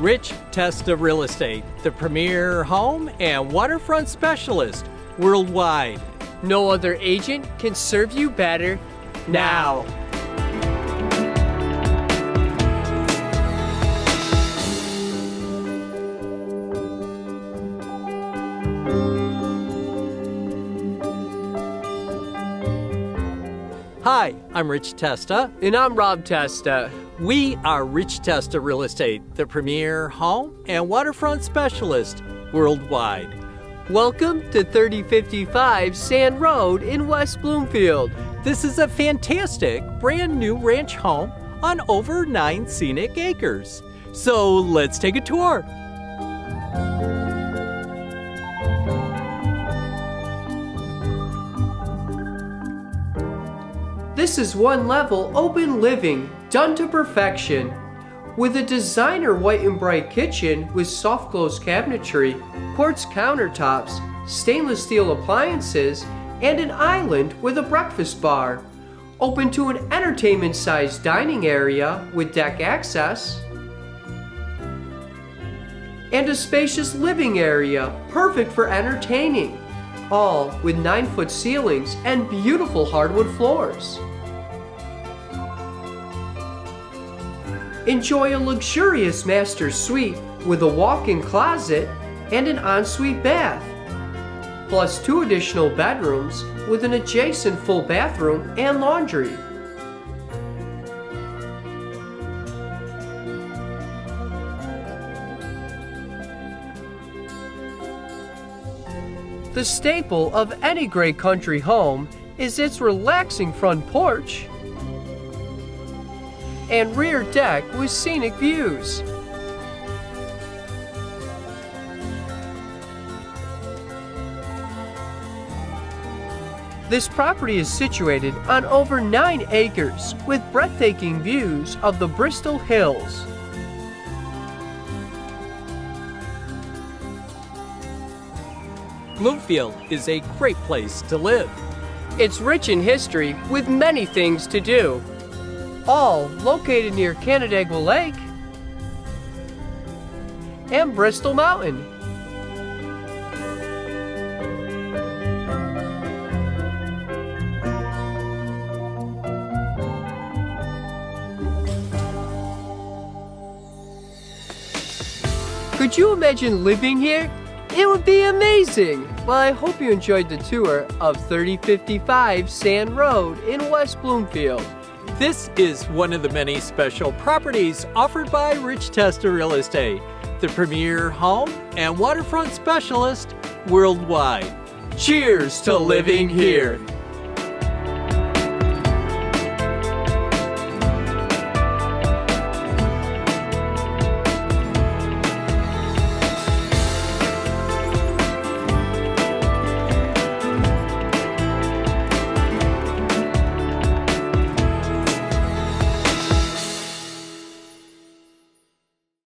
Rich Testa Real Estate, the premier home and waterfront specialist worldwide. No other agent can serve you better now. Hi, I'm Rich Testa. And I'm Rob Testa. We are Rich Testa Real Estate, the premier home and waterfront specialist worldwide. Welcome to 3055 Sand Road in West Bloomfield. This is a fantastic brand new ranch home on over 9 scenic acres. So let's take a tour. This is one-level open living done to perfection. With a designer white and bright kitchen with soft close cabinetry, quartz countertops, stainless steel appliances, and an island with a breakfast bar. Open to an entertainment-sized dining area with deck access. And a spacious living area, perfect for entertaining. All with 9-foot ceilings and beautiful hardwood floors. Enjoy a luxurious master suite with a walk-in closet and an ensuite bath, plus 2 additional bedrooms with an adjacent full bathroom and laundry. The staple of any great country home is its relaxing front porch and rear deck with scenic views. This property is situated on over 9 acres with breathtaking views of the Bristol Hills. Bloomfield is a great place to live. It's rich in history with many things to do. All located near Canandaigua Lake and Bristol Mountain. Could you imagine living here? It would be amazing! Well, I hope you enjoyed the tour of 3055 Sand Road in West Bloomfield. This is one of the many special properties offered by Rich Testa Real Estate, the premier home and waterfront specialist worldwide. Cheers to living here!